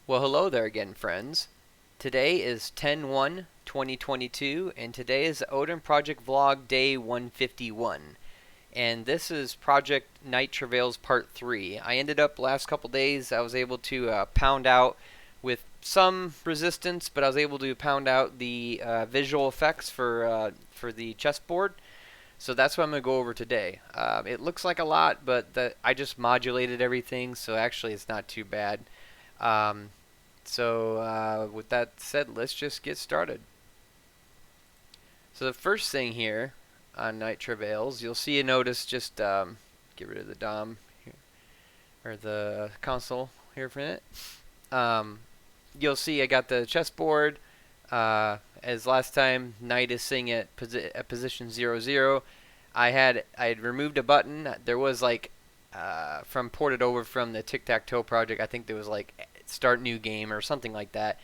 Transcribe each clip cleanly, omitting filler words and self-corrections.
Well, hello there again, friends. Today is 10/1/2022, and today is the Odin Project Vlog Day 151. And this is Project Night Travails Part 3. I ended up last couple days, I was able to pound out with some resistance, but I was able to pound out the visual effects for the chessboard. So that's what I'm going to go over today. It looks like a lot, but I just modulated everything, so actually it's not too bad. Um, with that said, let's just get started. So the first thing here on Night Travails, you'll see a notice, just get rid of the DOM here, or the console here for a minute. You'll see I got the chessboard. As last time, Knight is sitting at position 0, 0. I had removed a button. There was like ported over from the tic-tac-toe project. I think there was like start new game or something like that.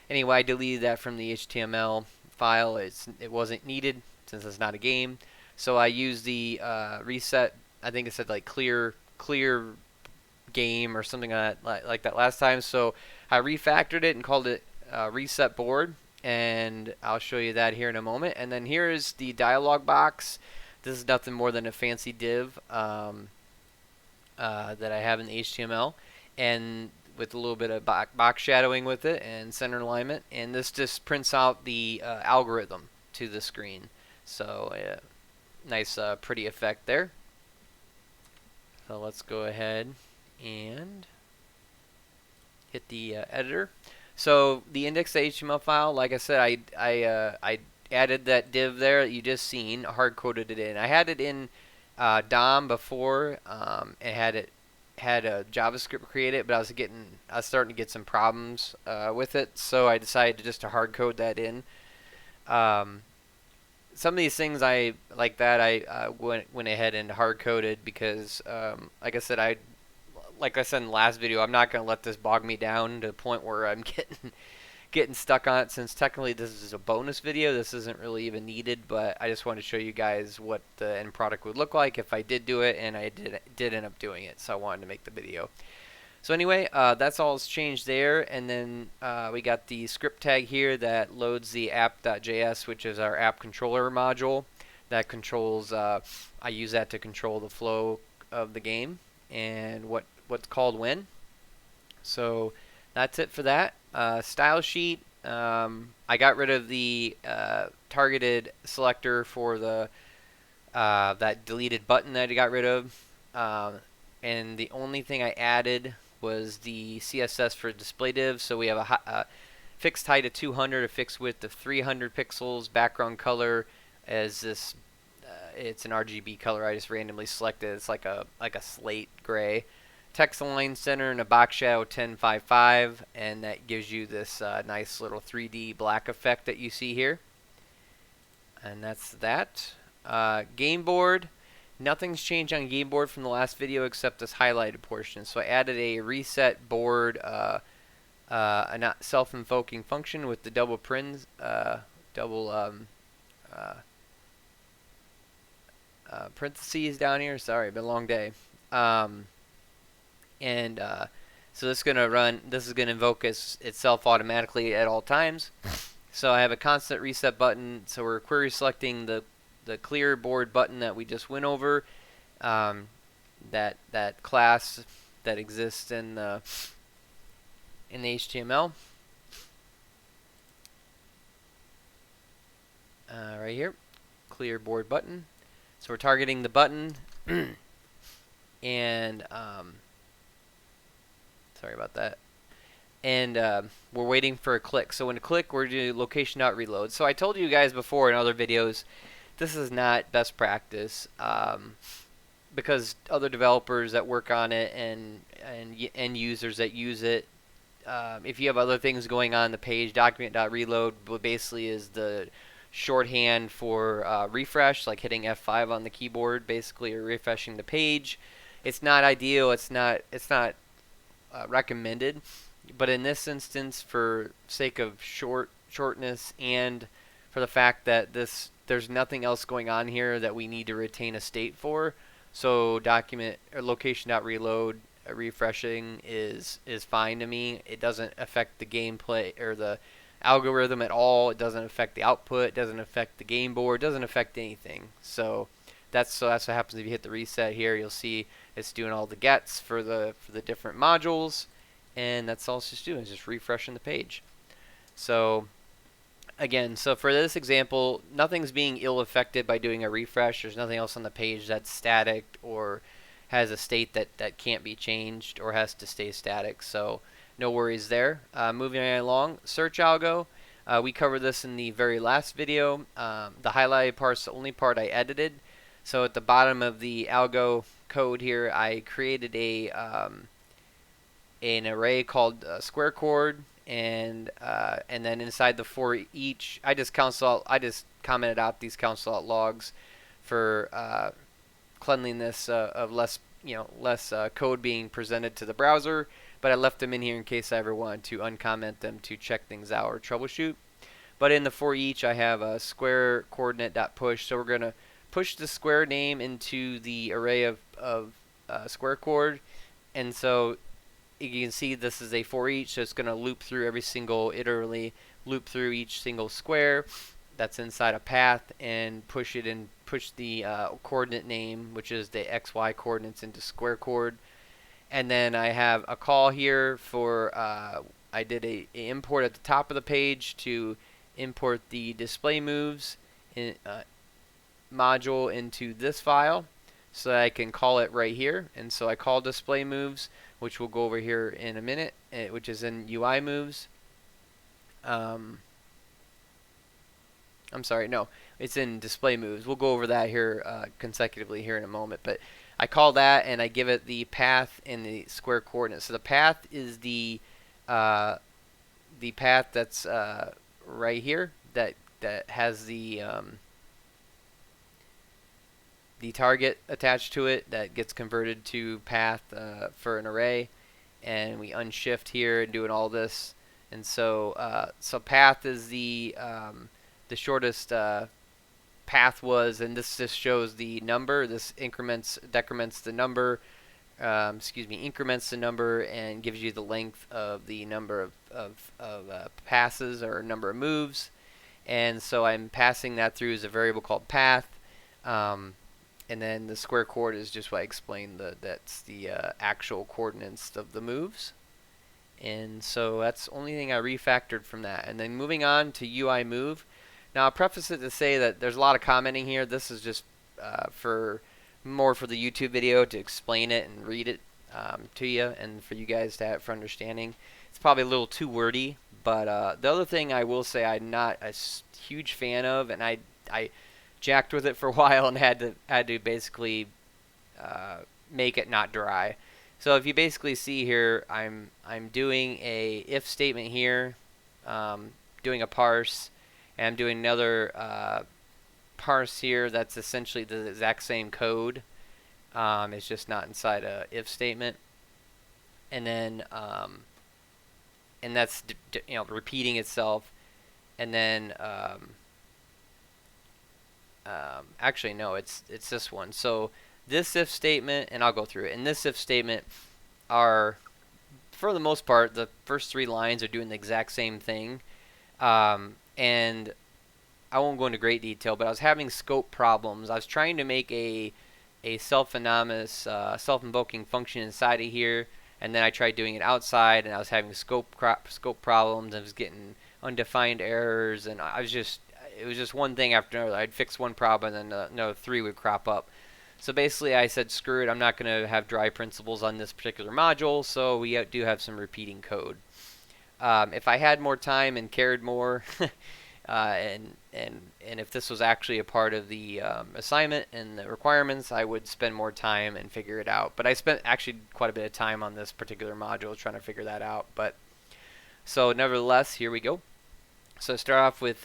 Anyway, I deleted that from the HTML file. It wasn't needed since it's not a game. So I used the reset. I think it said like clear game or something like that last time. So I refactored it and called it reset board, and I'll show you that here in a moment. And then here is the dialog box. This is nothing more than a fancy div that I have in the HTML, and with a little bit of box shadowing with it and center alignment. And this just prints out the algorithm to the screen. So nice pretty effect there. So let's go ahead and hit the editor. So the index.html file, like I said, I added that div there that you just seen, hard coded it in. I had it in DOM before, and had a JavaScript create it, but I was starting to get some problems with it, so I decided to hard code that in. Some of these things I went ahead and hard coded because, like I said in the last video, I'm not going to let this bog me down to the point where I'm getting stuck on it, since technically this is a bonus video. This isn't really even needed, but I just wanted to show you guys what the end product would look like if I did do it, and I did end up doing it, so I wanted to make the video. So anyway, that's all that's changed there, and then we got the script tag here that loads the app.js, which is our app controller module that controls, I use that to control the flow of the game and what's called when. So that's it for that. Style sheet, I got rid of the targeted selector for the that deleted button that I got rid of, and the only thing I added was the CSS for display div. So we have a fixed height of 200, a fixed width of 300 pixels, background color as this. It's an RGB color I just randomly selected. It's like a slate gray. Text align center and a box shadow 1055, and that gives you this nice little 3D black effect that you see here. And that's that. Game board. Nothing's changed on game board from the last video except this highlighted portion. So I added a reset board, a not self-invoking function with the double parentheses down here. Sorry, been a long day. So this is going to invoke itself automatically at all times. So I have a constant reset button. So we're query selecting the clear board button that we just went over, that class that exists in the HTML. Right here, clear board button. So we're targeting the button, and sorry about that. And we're waiting for a click. So when a click, we're doing location.reload. So I told you guys before in other videos, this is not best practice, because other developers that work on it and end users that use it, if you have other things going on the page, document.reload basically is the shorthand for refresh, like hitting F5 on the keyboard, basically, or refreshing the page. It's not ideal. It's not recommended. But in this instance, for sake of shortness and for the fact that there's nothing else going on here that we need to retain a state for, so document or location.reload refreshing is fine to me. It doesn't affect the gameplay or the algorithm at all. It doesn't affect the output. It doesn't affect the game board. It doesn't affect anything. So that's what happens if you hit the reset here. You'll see it's doing all the gets for the different modules, and that's all it's just doing, is just refreshing the page. So again, so for this example, nothing's being ill affected by doing a refresh. There's nothing else on the page that's static or has a state that can't be changed or has to stay static. So no worries there. Moving right along, search algo. We covered this in the very last video. The highlighted part's the only part I edited. So at the bottom of the algo code here, I created an array called square chord, and then inside the for each, I just commented out these console out logs for cleanliness of less code being presented to the browser, but I left them in here in case I ever wanted to uncomment them to check things out or troubleshoot. But in the for each, I have a square coordinate dot push, so we're gonna push the square name into the array of square chord, and so you can see this is a for each, so it's going to loop through every single iteratively loop through each single square that's inside a path and push the coordinate name, which is the XY coordinates, into square chord. And then I have a call here for I did a import at the top of the page to import the display moves module into this file, so that I can call it right here. And so I call display moves, which we'll go over here in a minute, which is in UI moves. I'm sorry, no, it's in display moves. We'll go over that here consecutively here in a moment. But I call that, and I give it the path and the square coordinates. So the path is the path that's right here that has the target attached to it that gets converted to path for an array, and we unshift here and doing all this. And so so path is the shortest path was, and this just shows the number. This decrements the number, increments the number and gives you the length of the number of passes or number of moves. And so I'm passing that through as a variable called path. And then the square chord is just what I explained. That's the actual coordinates of the moves. And so that's the only thing I refactored from that. And then moving on to UI move. Now I'll preface it to say that there's a lot of commenting here. This is just for the YouTube video to explain it and read it to you, and for you guys to have for understanding. It's probably a little too wordy, but the other thing I will say I'm not a huge fan of, and I jacked with it for a while and had to basically make it not dry. So if you basically see here, I'm doing a if statement here, doing a parse, and I'm doing another parse here that's essentially the exact same code. It's just not inside a if statement, and then and that's repeating itself, and then actually no, it's this one. So this if statement, and I'll go through it, and this if statement are, for the most part, the first three lines are doing the exact same thing. And I won't go into great detail, but I was having scope problems. I was trying to make a self-anonymous, self-invoking function inside of here, and then I tried doing it outside, and I was having scope problems. I was getting undefined errors, and it was just one thing after another. I'd fix one problem, and then another three would crop up. So basically, I said, screw it. I'm not going to have dry principles on this particular module, so we do have some repeating code. If I had more time and cared more, and if this was actually a part of the assignment and the requirements, I would spend more time and figure it out. But I spent actually quite a bit of time on this particular module trying to figure that out. But so nevertheless, here we go. So start off with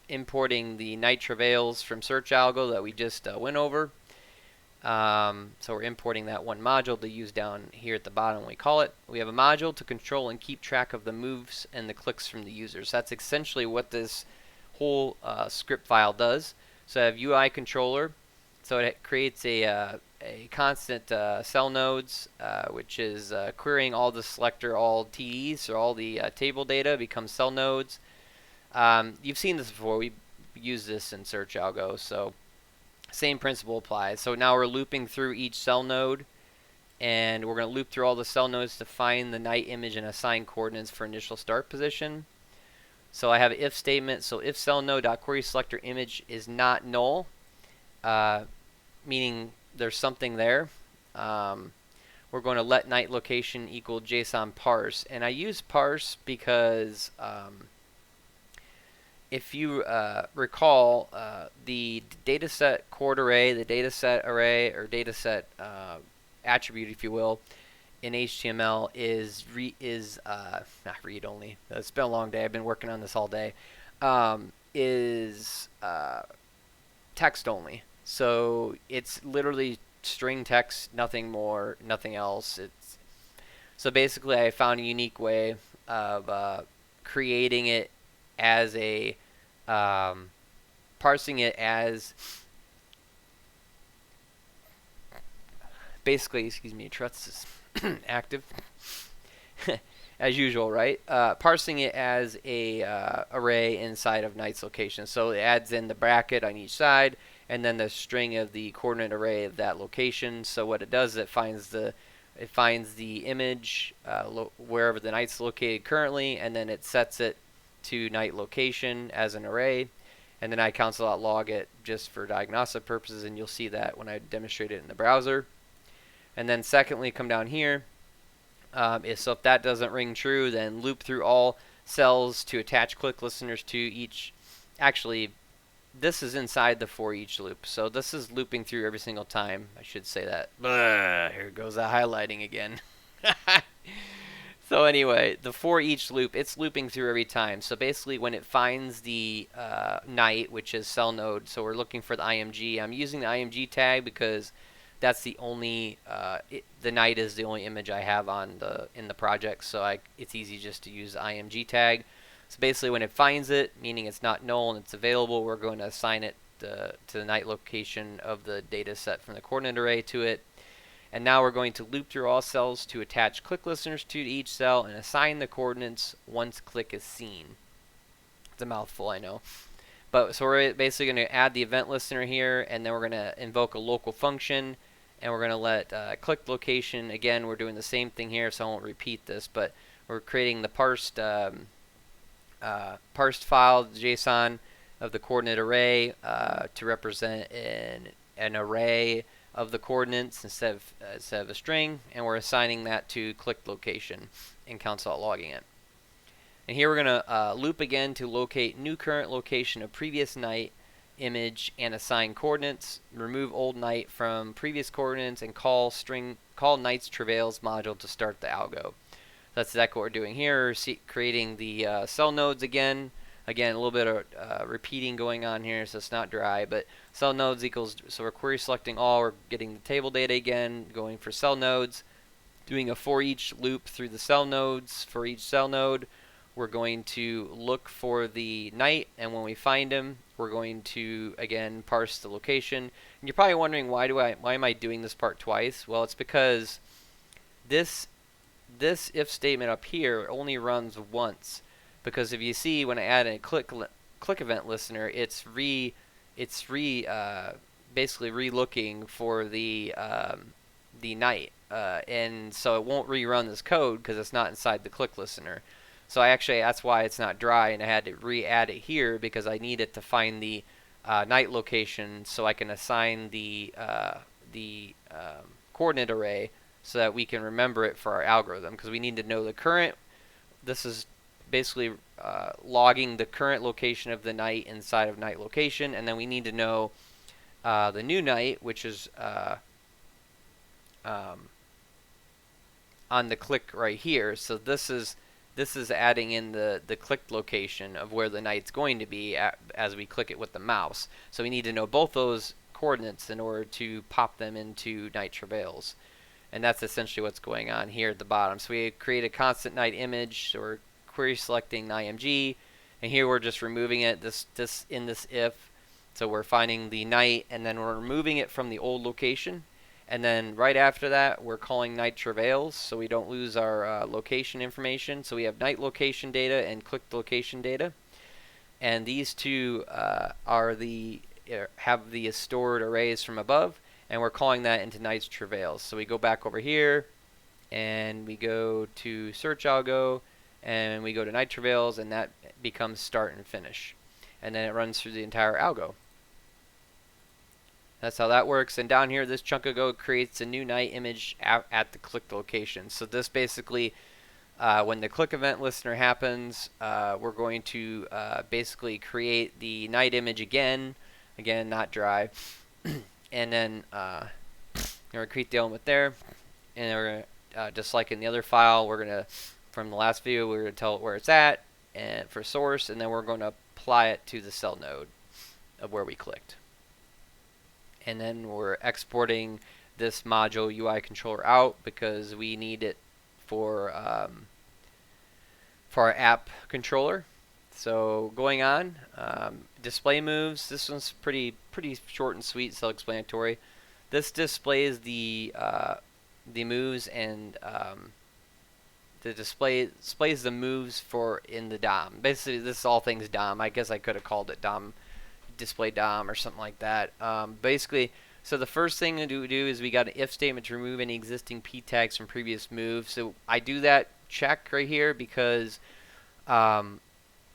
importing the night travails from search algo that we just went over. So we're importing that one module to use down here at the bottom. We call it. We have a module to control and keep track of the moves and the clicks from the users. That's essentially what this whole script file does. So I have UI controller. So it creates a a constant cell nodes, which is querying all the selector, all TDs, so all the table data becomes cell nodes. You've seen this before. We use this in search algo, so same principle applies. So now we're looping through each cell node, and we're going to loop through all the cell nodes to find the night image and assign coordinates for initial start position. So I have an if statement. So if cell node.query selector image is not null, meaning there's something there, we're going to let night location equal JSON parse. And I use parse because if you recall, the dataset chord array, the dataset array, or dataset attribute, if you will, in HTML is not read only. It's been a long day. I've been working on this all day. Is text only. So it's literally string text, nothing more, nothing else. So basically I found a unique way of creating it as a parsing it as basically, excuse me, Trust is active as usual, right? Parsing it as a array inside of night's location. So it adds in the bracket on each side, and then the string of the coordinate array of that location. So what it does is it finds the image wherever the night's located currently, and then it sets it to night location as an array, and then I console.log it just for diagnostic purposes, and you'll see that when I demonstrate it in the browser. And then secondly, come down here. So if that doesn't ring true, then loop through all cells to attach click listeners to each. Actually, this is inside the for each loop. So this is looping through every single time. I should say that. Here goes the highlighting again. So anyway, the for each loop, it's looping through every time. So basically when it finds the night, which is cell node, so we're looking for the IMG. I'm using the IMG tag because that's the only, the night is the only image I have in the project, so it's easy just to use the IMG tag. So basically when it finds it, meaning it's not null and it's available, we're going to assign it to the night location of the data set from the coordinate array to it. And now we're going to loop through all cells to attach click listeners to each cell and assign the coordinates once click is seen. It's a mouthful, I know. But so we're basically going to add the event listener here, and then we're going to invoke a local function, and we're going to let click location. Again, we're doing the same thing here, so I won't repeat this, but we're creating the parsed file, JSON, of the coordinate array to represent an array of the coordinates instead of a string, and we're assigning that to click location and console.logging it. And here we're going to loop again to locate new current location of previous night image and assign coordinates, remove old night from previous coordinates, and call night's travails module to start the algo. That's exactly what we're doing here. Creating the cell nodes again. Again, a little bit of repeating going on here, so it's not dry, but cell nodes equals, so we're query selecting all, we're getting the table data again, going for cell nodes, doing a for each loop through the cell nodes. For each cell node, we're going to look for the night, and when we find them, we're going to, again, parse the location. And you're probably wondering, why am I doing this part twice? Well, it's because this if statement up here only runs once. Because if you see, when I add a click event listener, it's basically re-looking for the night, and so it won't rerun this code because it's not inside the click listener. So that's why it's not dry, and I had to re-add it here because I need it to find the night location so I can assign the coordinate array so that we can remember it for our algorithm, because we need to know the current. This is basically logging the current location of the night inside of night location, and then we need to know the new night, which is on the click right here. So this is adding in the clicked location of where the night's going to be as we click it with the mouse. So we need to know both those coordinates in order to pop them into night travails. And that's essentially what's going on here at the bottom. So we create a constant night image, so we're query selecting IMG, and here we're just removing it in this if. So we're finding the night, and then we're removing it from the old location, And then right after that, we're calling night travails so we don't lose our location information. So we have night location data and click location data. And these two have the stored arrays from above, and we're calling that into night's travails. So we go back over here, and we go to search algo, and we go to night travails, and that becomes start and finish. And then it runs through the entire algo. That's how that works. And down here, this chunk of code creates a new night image at the click location. So this basically, when the click event listener happens, we're going to basically create the night image again, not dry, and then we're going to create the element there, and we're going to, just like in the other file, we're going to, from the last video, we're going to tell it where it's at and for source, and then we're going to apply it to the cell node of where we clicked. And then we're exporting this module UI controller out because we need it for our app controller. So going on, display moves. This one's pretty short and sweet, self-explanatory. This displays the moves and the displays the moves for in the DOM. Basically, this is all things DOM. I guess I could have called it DOM. Display DOM or something like that. Basically, so the first thing to do is we got an if statement to remove any existing p tags from previous moves. So I do that check right here because I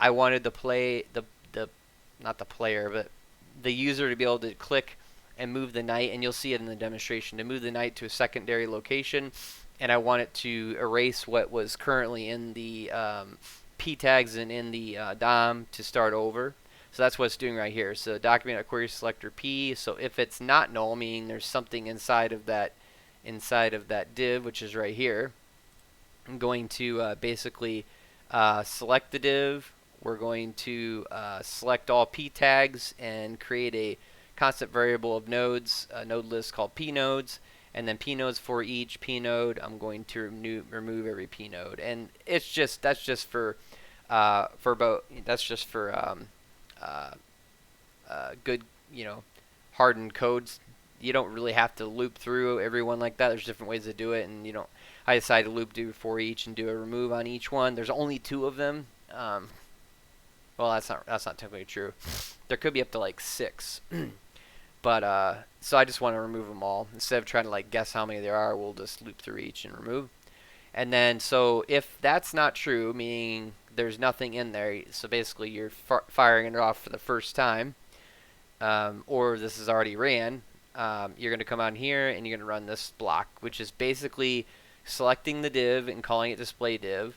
wanted not the player, but the user to be able to click and move the knight, and you'll see it in the demonstration, to move the knight to a secondary location, and I want it to erase what was currently in the p tags and in the DOM to start over. So that's what it's doing right here. So document query selector P. So if it's not null, meaning there's something inside of that div, which is right here, I'm going to basically select the div. We're going to select all p tags and create a constant variable of nodes, a node list called p nodes, and then p nodes for each p node. I'm going to remove every p node, and that's just for good, hardened codes. You don't really have to loop through every one like that. There's different ways to do it, and I decided to loop do for each and do a remove on each one. There's only 2 of them. Well, that's not technically true. There could be up to like 6. But so I just want to remove them all instead of trying to guess how many there are. We'll just loop through each and remove. And then so if that's not true, meaning there's nothing in there, so basically you're firing it off for the first time, or this is already ran, you're going to come on here and you're going to run this block, which is basically selecting the div and calling it display div,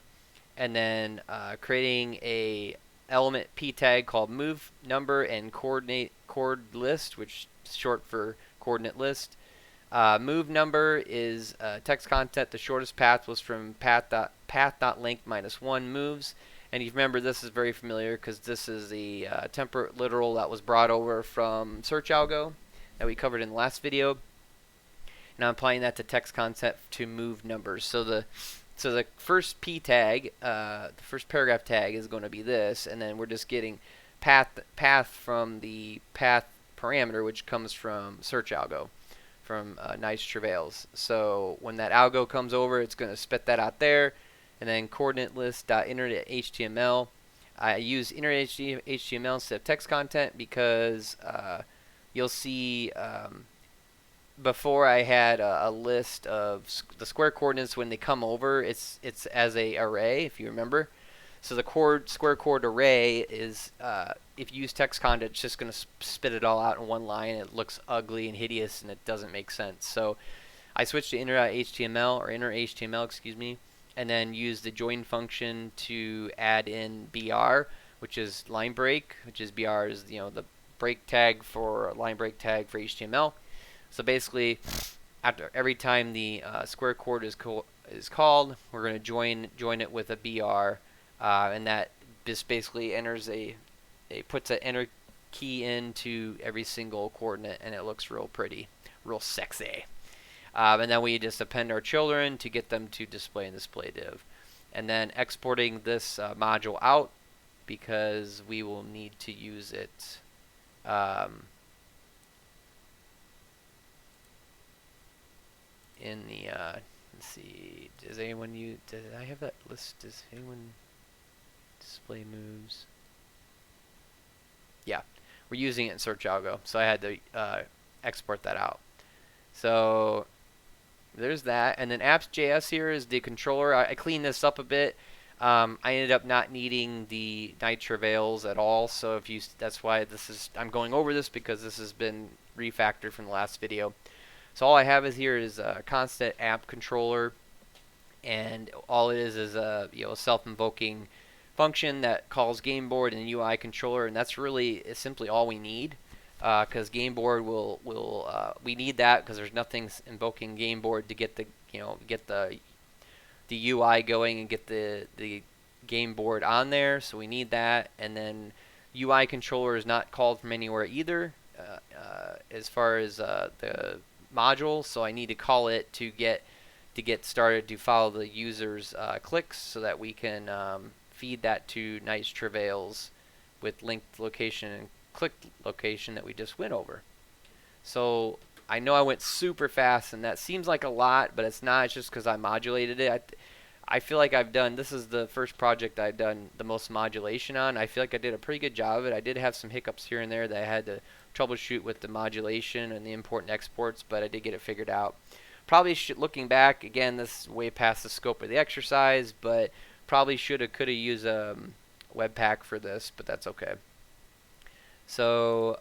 and then creating a element p tag called move number and coord list, which is short for coordinate list. Move number is text content. The shortest path was from path.length -1 moves. And you remember this is very familiar because this is the temperate literal that was brought over from search algo that we covered in the last video. And I'm applying that to text content to move numbers. So the first p tag, the first paragraph tag is going to be this, and then we're just getting path from the path parameter, which comes from search algo, from nice travails. So when that algo comes over, it's going to spit that out there, and then coordinate list.inner.html. I use inner.html instead of text content because you'll see before I had a list of the square coordinates. When they come over, it's as a array, if you remember. So the square chord array is, if you use text content, it's just going to spit it all out in one line. It looks ugly and hideous, and it doesn't make sense. So I switched to inner.html, or inner.html, excuse me, and then use the join function to add in br, which is line break, which is br is the break tag for line break tag for HTML. So basically, after every time the square chord is called, we're going to join it with a br. And that just basically enters puts an enter key into every single coordinate, and it looks real pretty, real sexy. And then we just append our children to get them to display in display div. And then exporting this module out because we will need to use it. in the, let's see, does anyone use, did I have that list? Does anyone display moves? Yeah, we're using it in search algo, so I had to export that out. So there's that, and then apps.js here is the controller. I cleaned this up a bit. I ended up not needing the night travails at all, so if you, that's why this is, I'm going over this because this has been refactored from the last video. So all I have is here is a constant app controller, and all it is a self-invoking function that calls GameBoard and UI controller, and that's really simply all we need. Because GameBoard will we need that because there's nothing invoking GameBoard to get the get the UI going and get the GameBoard on there. So we need that, and then UI controller is not called from anywhere either as far as the module. So I need to call it to get started to follow the user's clicks so that we can feed that to Nice Travails with linked location and clicked location that we just went over. So I know I went super fast, and that seems like a lot, but it's not. It's just because I modulated it. I feel like I've done, this is the first project I've done the most modulation on. I feel like I did a pretty good job of it. I did have some hiccups here and there that I had to troubleshoot with the modulation and the import and exports, but I did get it figured out. Probably looking back, again, this is way past the scope of the exercise, but probably could have used a Webpack for this, but that's okay. So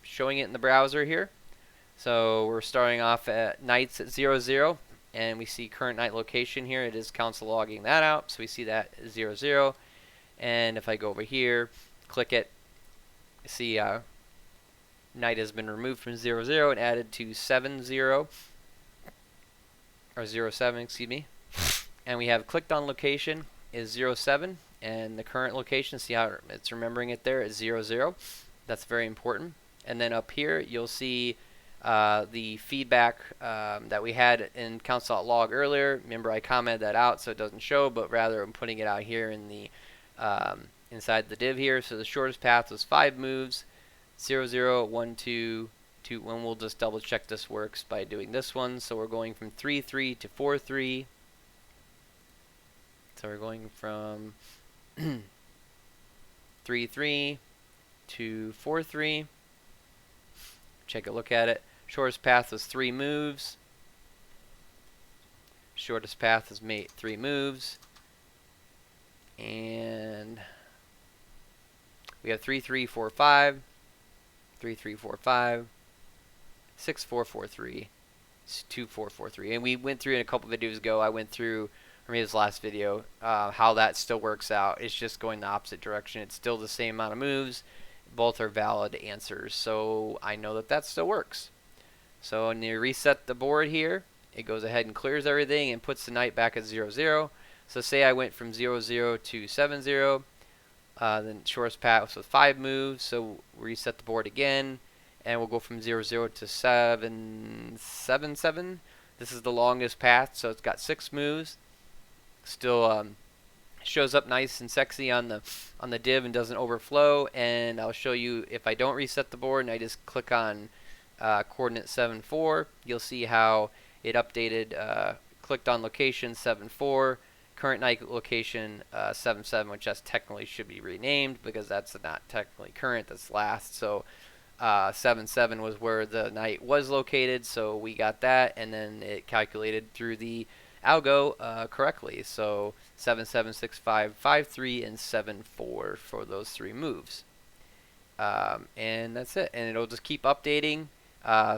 showing it in the browser here. So we're starting off at nights at 0, 0, and we see current night location here. It is console logging that out, so we see that 0, 0. And if I go over here, click it, see night has been removed from 0, 0 and added to 7, 0, or 0, 7, excuse me. And we have clicked on location is 0, 7, and the current location, see how it's remembering it there, is 0, 0. That's very important. And then up here, you'll see the feedback that we had in console.log earlier. Remember, I commented that out so it doesn't show, but rather I'm putting it out here in the inside the div here. So the shortest path was 5 moves, 0, 0, 1, 2, 2, 1. We'll just double check this works by doing this one. So we're going from 3, 3 to 4, 3. So we're going from 3, 3 to 4, 3. Take a look at it. Shortest path was 3 moves. Shortest path is 3 moves. And we have 3, 3, 4, 5. 3, 3, 4, 5. 6, 4, 4, 3. 2, 4, 4, 3. And we went through in a couple videos ago. I went through, or maybe this last video, how that still works out. It's just going the opposite direction. It's still the same amount of moves. Both are valid answers, so I know that that still works. So when you reset the board here, it goes ahead and clears everything and puts the night back at 0, 0. So say I went from 0, 0 to 7, 0. Then shortest path was 5 moves, so reset the board again, and we'll go from 0, 0 to 7, 7, 7. This is the longest path, so it's got 6 moves. Still shows up nice and sexy on the div and doesn't overflow. And I'll show you if I don't reset the board and I just click on coordinate 7, 4, you'll see how it updated. Clicked on location 7, 4, current night location 7, 7, which that's technically should be renamed because that's not technically current, that's last. So 7, 7 was where the night was located, so we got that, and then it calculated through the algo correctly. So 7, 7, 6, 5, 5, 3, and 7, 4 for those 3 moves. And that's it. And it'll just keep updating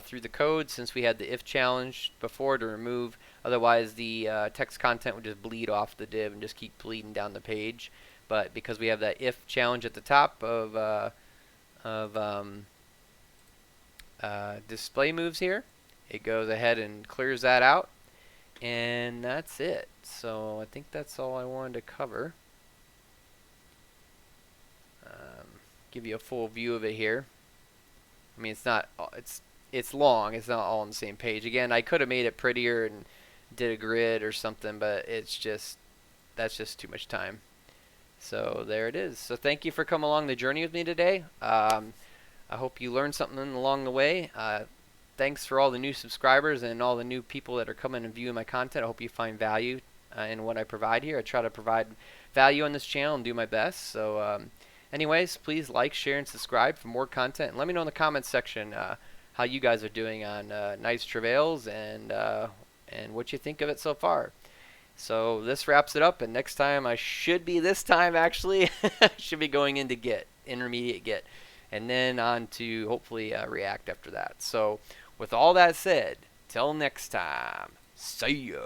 through the code since we had the if challenge before to remove. Otherwise, the text content would just bleed off the div and just keep bleeding down the page. But because we have that if challenge at the top of display moves here, it goes ahead and clears that out. And that's it. So I think that's all I wanted to cover. Give you a full view of it here. I mean, it's not. It's long. It's not all on the same page. Again, I could have made it prettier and did a grid or something, but it's just that's just too much time. So there it is. So thank you for coming along the journey with me today. I hope you learned something along the way. thanks for all the new subscribers and all the new people that are coming and viewing my content. I hope you find value in what I provide here. I try to provide value on this channel and do my best. So anyways, please like, share, and subscribe for more content. And let me know in the comments section how you guys are doing on Nice Travails and what you think of it so far. So this wraps it up, and next time I should be, this time actually, should be going into Git, intermediate Git, and then on to hopefully React after that. So with all that said, till next time, see ya.